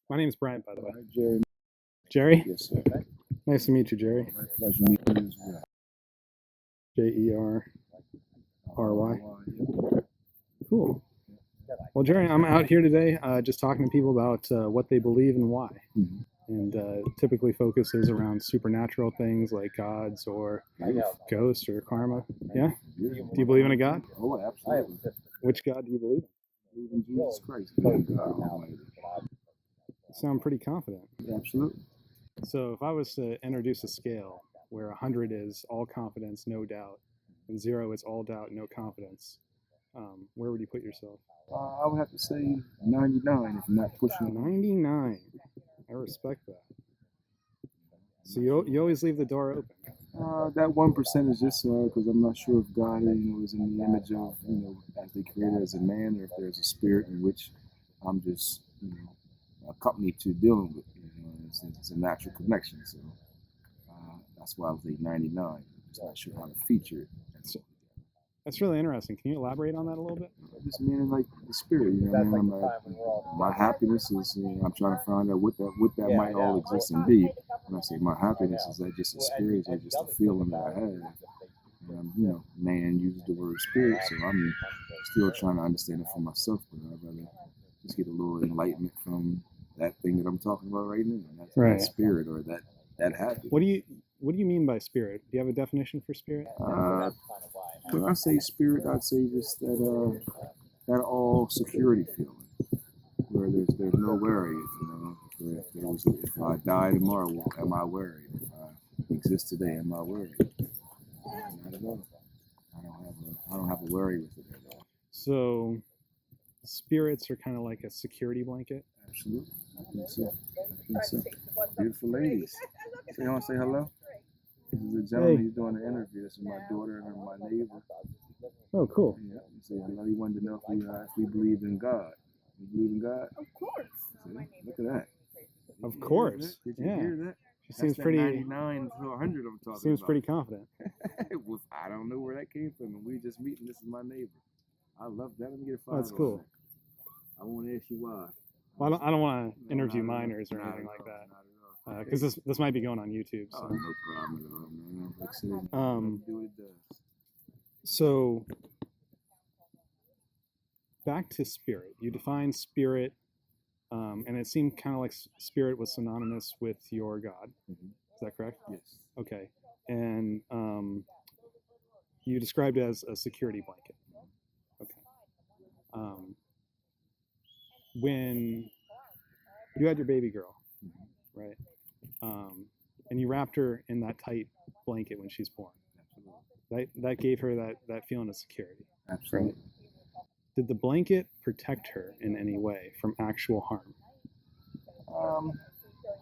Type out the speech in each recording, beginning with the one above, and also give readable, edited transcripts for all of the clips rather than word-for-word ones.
My name's Bryant, by the way. Jerry. Jerry? Yes, sir. Nice to meet you, Jerry. My pleasure meeting you as well. Jerry. Cool. Well, Jerry, I'm out here today just talking to people about what they believe and why. Mhm. And typically focuses around supernatural things like gods or ghosts or karma. Yeah? Do you believe in a God? Oh, absolutely. Which God do you believe I believe in Jesus Christ. God Almighty. in? You sound pretty confident. Absolutely. So if I was to introduce a scale where 100 is all confidence, no doubt, and 0 is all doubt, no confidence, where would you put yourself? I would have to say 99 if I'm not pushing it. 99. I respect that. So you always leave the door open. That 1% is just because I'm not sure if God, is in the image of, as they created as a man, or if there's a spirit in which I'm just, accompanied to dealing with. It's a natural connection. So that's why I was at 99. I'm just not sure how to feature it. That's really interesting. Can you elaborate on that a little bit? Just meaning like the spirit, my happiness is, I'm trying to find out what that might all exist and be. When I say my happiness, is that just a spirit, is that just a feeling that I have? And, man uses the word spirit, so I'm still trying to understand it for myself, but I'd rather just get a little enlightenment from that thing that I'm talking about right now. That spirit or that happiness. What do you mean by spirit? Do you have a definition for spirit? When I say spirit, I'd say just that all security feeling, where there's no worries. If I die tomorrow, am I worried? If I exist today, am I worried? Not at all. I don't have a worry with it at all. So spirits are kind of like a security blanket. Absolutely, I think so. Beautiful ladies. So you want to say hello? This is a gentleman. Hey. He's doing an interview. This is my daughter and my neighbor. Oh, cool. Yeah, he wanted to know if we believe in God. You believe in God? Of course. See, look at that. Of course. Did you hear that? She seems pretty 99 to 100 I'm talking seems about. pretty confident. Well, I don't know where that came from. And we just meeting. This is my neighbor. I love that. Let me get a photo. That's cool. I won't ask you why. Well, I don't want to interview minors or anything like that. Because this might be going on YouTube. So. Oh, no problem at all, man. Like I said, do what it does. So back to spirit. You define spirit, and it seemed kind of like spirit was synonymous with your God. Mm-hmm. Is that correct? Yes. Okay. And you described it as a security blanket. Okay. When you had your baby girl, right? And you wrapped her in that tight blanket when she's born. Absolutely. That gave her that feeling of security. Absolutely. Right? Did the blanket protect her in any way from actual harm?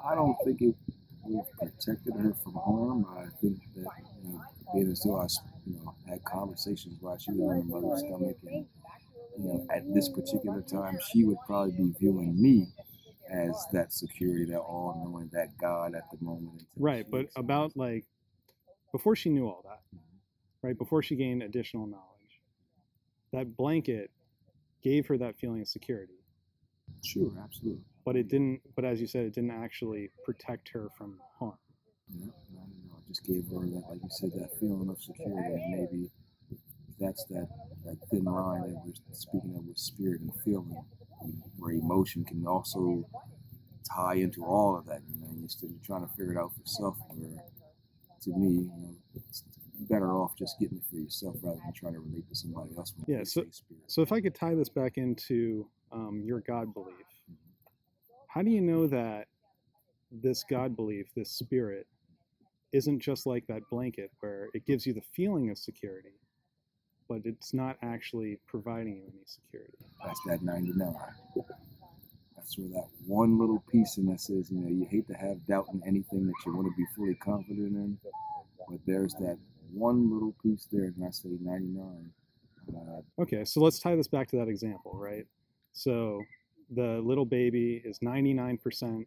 I don't think it protected her from harm. I think that being as though I had conversations while she was in her mother's stomach, and at this particular time she would probably be viewing me as that security, that all-knowing, that God at the moment. Right, but about like before she knew all that, right? Before she gained additional knowledge, that blanket gave her that feeling of security. Sure, absolutely. But it didn't. But as you said, it didn't actually protect her from harm. No, it just gave her that, like you said, that feeling of security, and maybe that's that thin line that we're speaking of with spirit and feeling, where emotion can also tie into all of that. Instead of trying to figure it out for yourself, where to me, it's better off just getting it for yourself rather than trying to relate to somebody else. Yeah. So if I could tie this back into your God belief, how do you know that this God belief, this spirit, isn't just like that blanket where it gives you the feeling of security, but it's not actually providing you any security? That's that 99. That's where that one little piece in that says, you hate to have doubt in anything that you want to be fully confident in, but there's that one little piece there, and I say 99. Okay, so let's tie this back to that example, right? So the little baby is 99%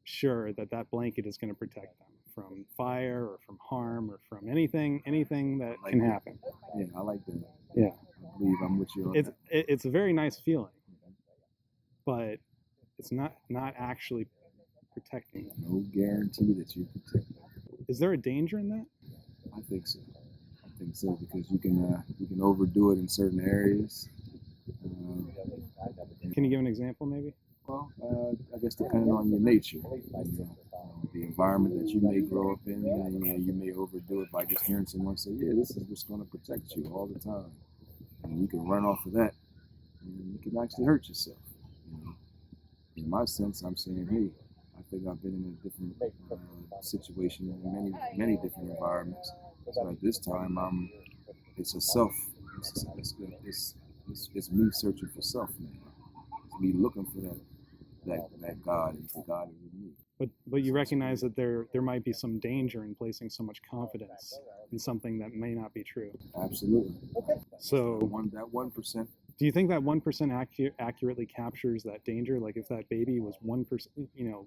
sure that blanket is going to protect them from fire or from harm or from anything that can happen. Yeah, I like that. Yeah. I believe I'm with you on that. It's a very nice feeling, but it's not actually protecting them. No guarantee that you protect them. Is there a danger in that? I think so. I think so because you can overdo it in certain areas. Can you give an example, maybe? Well, I guess depending on your nature, the environment that you may grow up in, you may overdo it by just hearing someone say, "Yeah, this is what's going to protect you all the time," and you can run off of that, and you can actually hurt yourself. In my sense, I'm saying, hey, I think I've been in a different situation in many different environments. So at this time, it's a self. It's me searching for self now. It's me looking for that God, and the God is in me. But you recognize that there might be some danger in placing so much confidence in something that may not be true. Absolutely. So that 1%. Do you think that 1% accurately captures that danger? Like if that baby was 1%,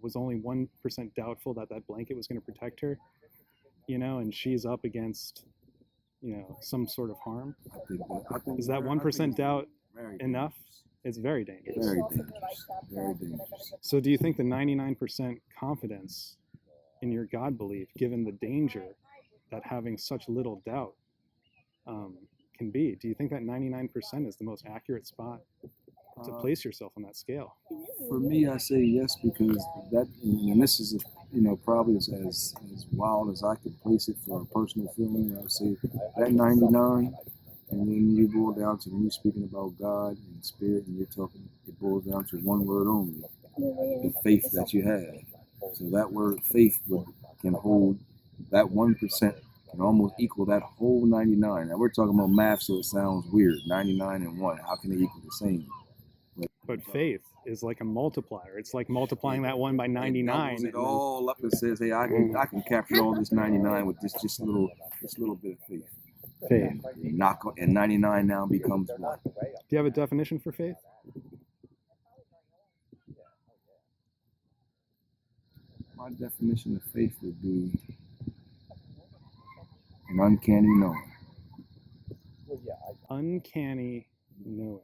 was only 1% doubtful that blanket was going to protect her, and she's up against, some sort of harm. I think is that 1% doubt enough? It's very dangerous. Very dangerous. Very dangerous. So do you think the 99% confidence in your God belief, given the danger that having such little doubt can be, do you think that 99% is the most accurate spot to place yourself on that scale? For me, I say yes, because that, and this is probably as wild as I could place it for a personal feeling. I would say that 99. And then you boil down to, when you're speaking about God and Spirit, and it boils down to one word only: the faith that you have. So that word faith can hold that 1%, can almost equal that whole 99. Now we're talking about math, so it sounds weird. 99 and 1, how can they equal the same? But faith is like a multiplier. It's like multiplying that 1 by 99. It all up and says, hey, I can capture all this 99 with this little bit of faith. Faith. And 99 now becomes 1. Do you have a definition for faith? My definition of faith would be an uncanny knowing. Uncanny knowing.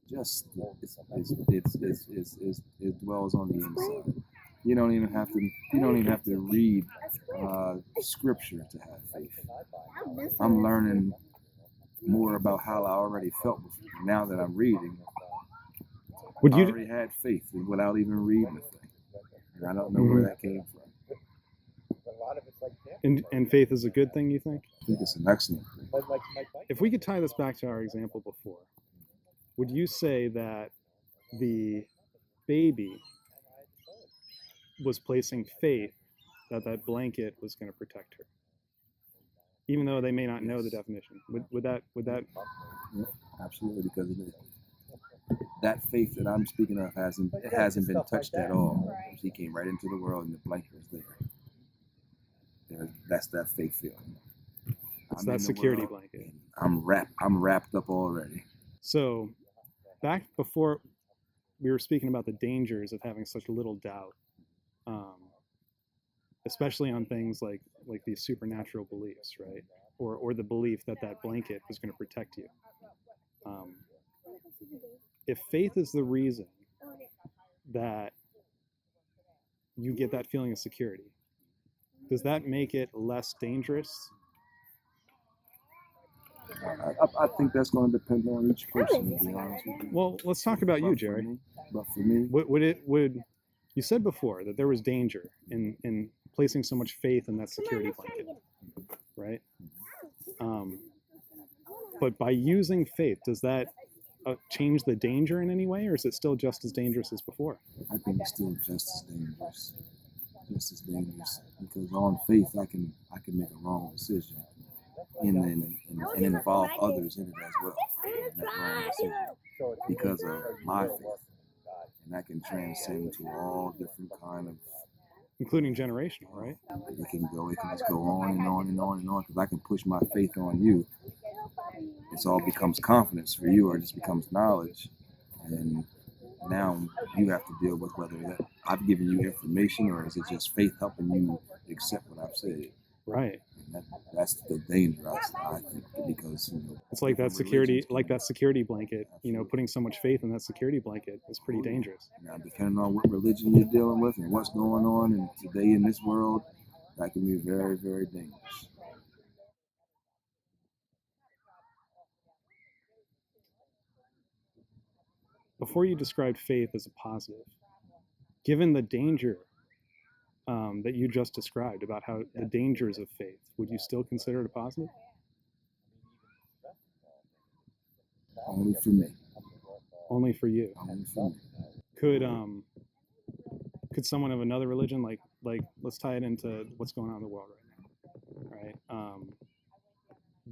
Just it dwells on the inside. You don't even have to read scripture to have faith. I'm learning more about how I already felt before. Now that I'm reading, I already had faith without even reading the thing. And I don't know where that came from. And faith is a good thing, you think? I think it's an excellent thing. If we could tie this back to our example before, would you say that the baby was placing faith that blanket was going to protect her, even though they may not know the definition? Would that? Yeah, absolutely, because that faith that I'm speaking of hasn't been touched at all. She came right into the world, and the blanket was there. That's that faith feeling. It's that security blanket. I'm wrapped up already. So, back before we were speaking about the dangers of having such little doubt. Especially on things like these supernatural beliefs, right? Or the belief that blanket was going to protect you. If faith is the reason that you get that feeling of security, does that make it less dangerous? I think that's going to depend on each person, to be honest with you. Well, let's talk about you, Jerry. But for me, you said before that there was danger in placing so much faith in that security blanket, right? But by using faith, does that change the danger in any way, or is it still just as dangerous as before? I think it's still just as dangerous. Just as dangerous, because on faith I can make a wrong decision and involve others in it as well. And that wrong decision because of my faith. And that can transcend to all different kind of, including generational, right? It can just go on and on and on and on, because I can push my faith on you. It all becomes confidence for you, or it just becomes knowledge. And now you have to deal with whether that I've given you information, or is it just faith helping you accept what I've said. Right. that's the danger, I think, because it's like that security blanket. Putting so much faith in that security blanket is pretty dangerous. Now, depending on what religion you're dealing with and what's going on and today in this world, that can be very, very dangerous. Before you described faith as a positive, given the danger that you just described about how the dangers of faith, would you still consider it a positive? Only for me. Only for you. Only for me. Could someone of another religion, like let's tie it into what's going on in the world right now, right?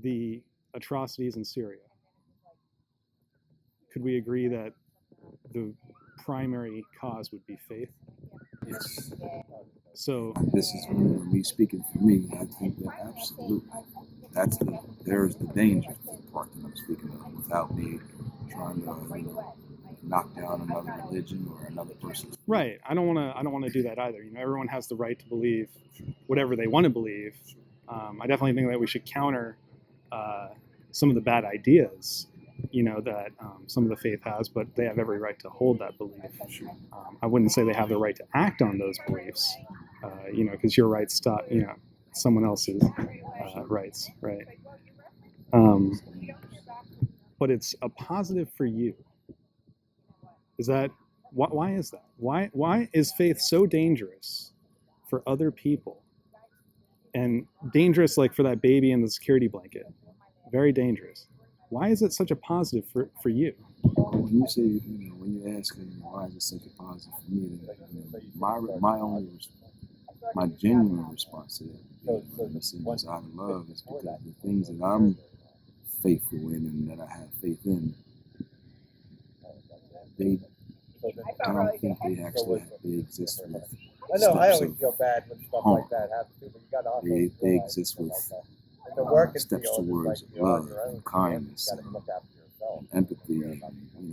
The atrocities in Syria. Could we agree that the primary cause would be faith? Yes. So this is me speaking for me. I think that absolutely. There's the danger part that I'm speaking of, without me trying to knock down another religion or another person. Right. I don't want to do that either. Everyone has the right to believe whatever they want to believe. I definitely think that we should counter some of the bad ideas, that some of the faith has, but they have every right to hold that belief. I wouldn't say they have the right to act on those beliefs, because your rights stop, someone else's rights, right? But it's a positive for you. Is that why is that? Why is faith so dangerous for other people, and dangerous like for that baby in the security blanket? Very dangerous. Why is it such a positive for you? When you say, when you ask me why is it such a positive for me, my genuine response to that, is out of love, is because the things that I'm faithful in and that I have faith in, I don't think they exist with steps of harm. They exist with steps towards love and kindness and empathy and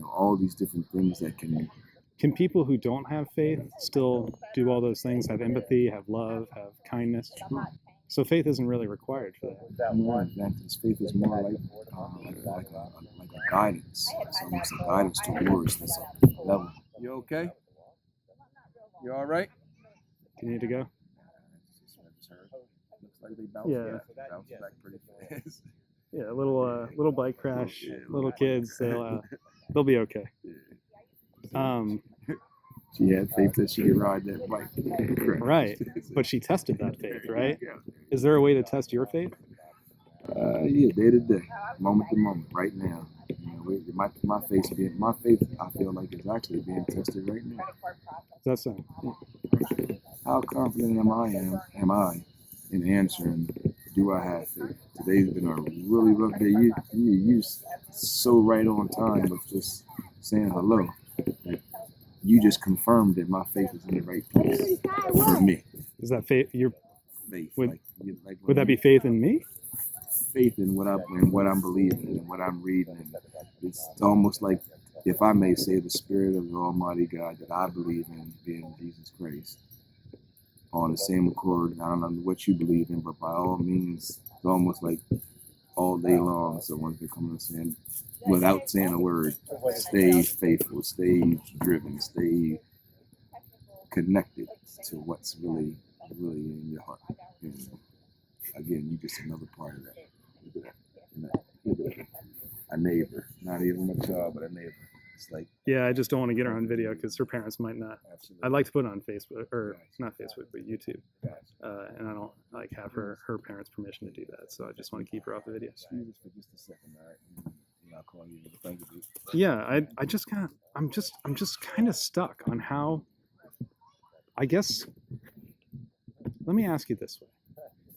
all these different things that can people who don't have faith still do all those things, have empathy, have love, have kindness? So faith isn't really required for that. No, faith is more like a guidance. It's almost a guidance towards this level. You okay? You all right? Do you need to go? Looks like they bounce back pretty fast. Yeah, a little bike crash, little kids, they'll be okay. She had faith that she could ride that bike. Right, but she tested that faith, right? Is there a way to test your faith? Yeah, day to day, moment to moment, right now. My faith, I feel like is actually being tested right now. That's it. How confident am I in answering, do I have faith? Today's been a really rough day. You so right on time with just saying hello. Like, you just confirmed that my faith is in the right place for me. Is that faith? Your faith? Would that be faith in me? Faith in what I'm believing and what I'm reading. And it's almost like, if I may say, the Spirit of the Almighty God that I believe in, being Jesus Christ, on the same accord. I don't know what you believe in, but by all means, it's almost like all day long, someone's been coming and saying, without saying a word, stay faithful, stay driven, stay connected to what's really in your heart. And again, you're just another part of that. Look at that. A neighbor, not even my child, but a neighbor. It's like, yeah, I just don't want to get her on video because her parents might not. Absolutely. I'd like to put it on Facebook, or not Facebook, but YouTube. And I don't have her parents' permission to do that, so I just want to keep her off the video. Excuse us for just a second, all right? I'll call you. Thank you. Yeah, I'm just kind of stuck on how. I guess. Let me ask you this way: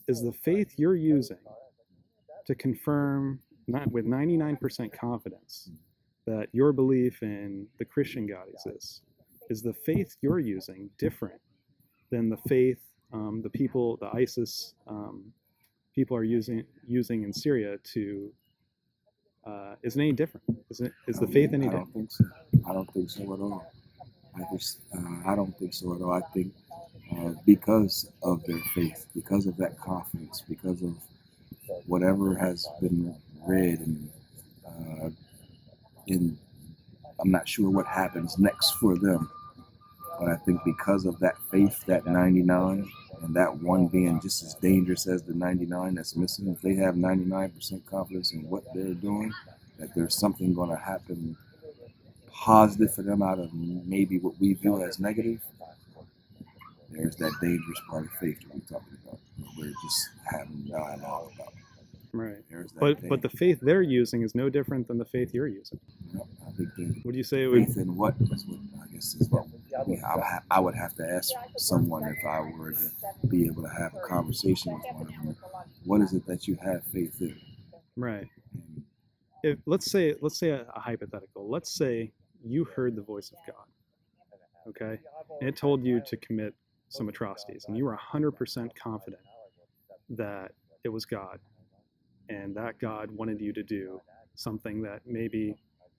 is the faith you're using to confirm, not with 99% confidence, that your belief in the Christian God exists, is the faith you're using different than the faith the ISIS people are using in Syria to? Is it any different? Is the faith any different? I don't think so at all. I don't think so at all. I think because of their faith, because of that confidence, because of whatever has been read and in. I'm not sure what happens next for them, but I think because of that faith, that 99, and that one being just as dangerous as the 99 that's missing, if they have 99% confidence in what they're doing, that there's something going to happen positive for them out of maybe what we view as negative, there's that dangerous part of faith that we're talking about, that we're just having dialogue about. Right. But the faith they're using is no different than the faith you're using. Yep, I think would you say it would? Faith in what is what I guess is what I would have to ask someone if I were to be able to have a conversation with one of them. What is it that you have faith in? Right. If let's say a hypothetical. Let's say you heard the voice of God. Okay, and it told you to commit some atrocities, and you were 100% confident that it was God, and that God wanted you to do something that maybe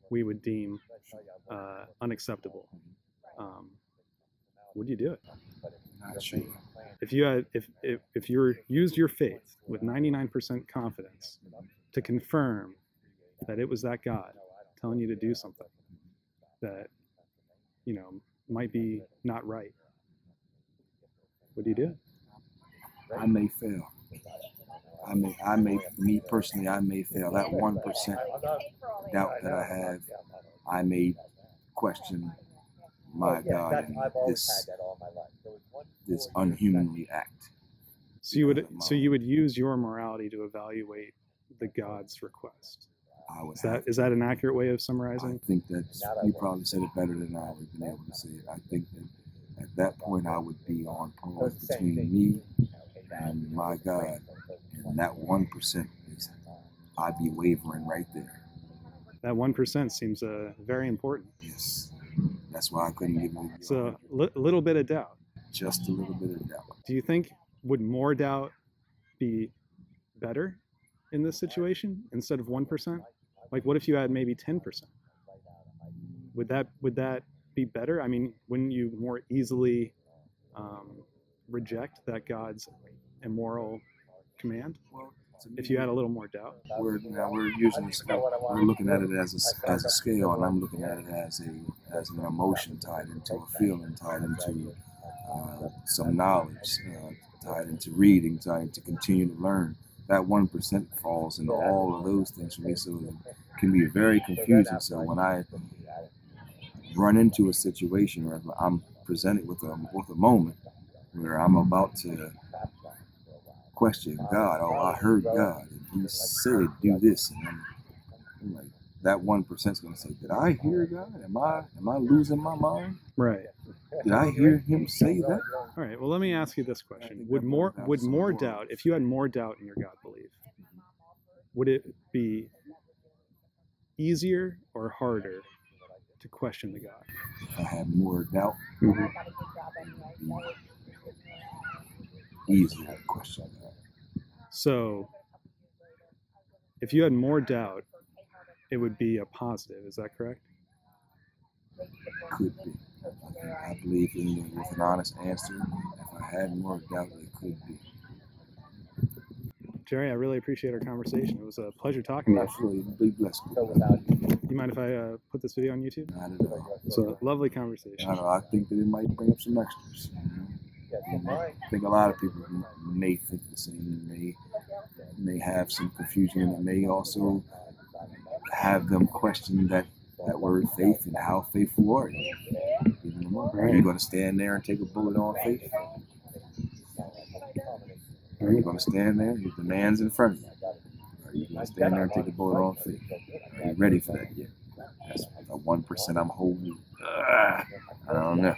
we would deem unacceptable. Would you do it? Not sure. If you used your faith with 99% confidence to confirm that it was that God telling you to do something that might be not right, would you do it? I may fail. Me personally, I may fail. That 1% doubt that I have, I may question my God and this unhumanly act. So you would use your morality to evaluate the God's request. Is that an accurate way of summarizing? I think that you probably said it better than I would have been able to say it. I think that at that point I would be on pause between me and my God, and that 1% is I'd be wavering right there. That 1% seems very important. Yes, that's why I couldn't give you. So a little bit of doubt. Just a little bit of doubt. Do you think would more doubt be better in this situation instead of 1%? Like, what if you had maybe 10%? Would that be better? I mean, wouldn't you more easily reject that God's immoral command if you had a little more doubt? We're using this. We're looking at it as a scale, and I'm looking at it as an emotion tied into a feeling, tied into some knowledge, tied into reading, tied into continue to learn. That 1% falls into all of those things for me, so it can be very confusing. So when I run into a situation where I'm presented with a moment where I'm about to question God, oh, I heard God, and He said do this, and I'm like, that 1% is going to say, did I hear God? Am I losing my mind? Right. Did I hear Him say that? All right. Well, let me ask you this question: Would more doubt, if you had more doubt in your God belief, would it be easier or harder to question the God? If I had more doubt, it would be easier to question God. So, if you had more doubt, it would be a positive. Is that correct? Could be. I believe with an honest answer, if I had more doubt, it could be. Jerry, I really appreciate our conversation. It was a pleasure talking to you. Absolutely. Be blessed. You mind if I put this video on YouTube? Not at all. It's a lovely conversation. I think that it might bring up some extras. I think a lot of people may think the same. May have some confusion, and it may also have them question that word faith and how faithful are you? Are you going to stand there and take a bullet on faith? Are you going to stand there? The man's in front of you. Are you going to stand there and take a bullet on faith? Are you ready for that yet? That's the 1% I'm holding. I don't know.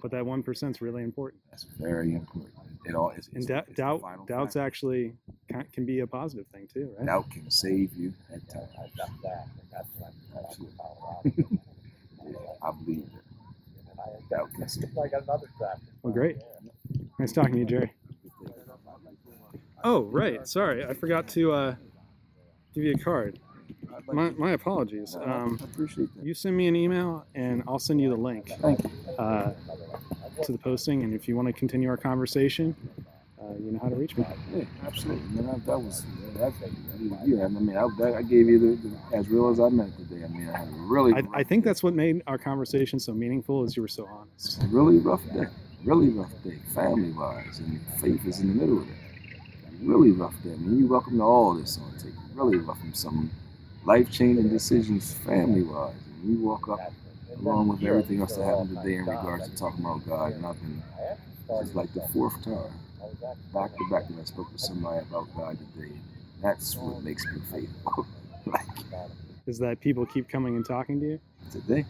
But that 1% is really important. That's very important. It all is. And doubt's actually can be a positive thing too, right? Doubt can save you at times. Absolutely. I believe it. Doubt can save you. Well, great. Nice talking to you, Jerry. Oh, right. Sorry, I forgot to give you a card. My apologies. I appreciate that. You send me an email, and I'll send you the link. Thank you. to the posting, and if you want to continue our conversation, you know how to reach me. Yeah, absolutely, man. That was yeah. I mean, I gave you the as real as I meant today. I mean, I had a really. I think that's what made our conversation so meaningful, is you were so honest. Really rough day. Really rough day, family-wise, and faith is in the middle of it. Really rough day. I mean, you welcome to all this on tape. Really welcome some life-changing decisions, family-wise. And you walk up along with everything else that happened today in regards to talking about God, and I've been. It's like the fourth time, back to back, that I spoke to somebody about God today. That's what makes me faithful. Like, is that people keep coming and talking to you today.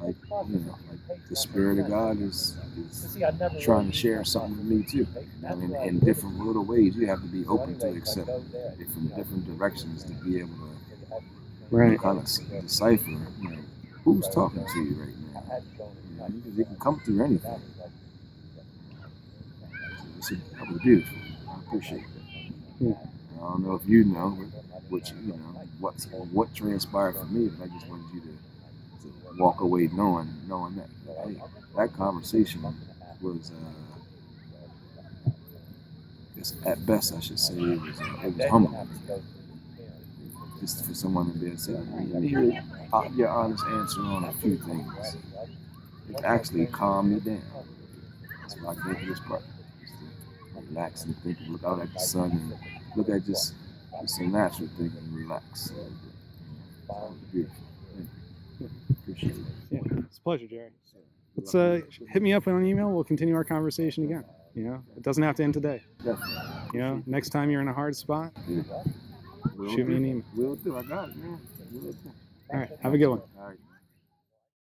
Like, you know, like the Spirit of God is trying to share something with me too. I mean, in different little ways, you have to be open to accept it from different directions to be able to kind of decipher, who's talking to you right now. Because it can come through anything. That was beautiful. I appreciate it. Yeah. I don't know if you know what transpired for me, but I just wanted you to walk away knowing that hey, that conversation was at best, I should say, it was humbling. Just for someone to be able to say, let me hear your honest answer on a few things. It actually calmed me down. That's why I came to this part. Just to relax and think, look out at the sun and look at just a natural thing and relax. So, beautiful. Appreciate it. Yeah, it's a pleasure, Jerry. Let's hit me up on an email. We'll continue our conversation again. It doesn't have to end today. Definitely. Next time you're in a hard spot, shoot me an email. Will do. I got it, man. Will do. All right. Have a good one. All right.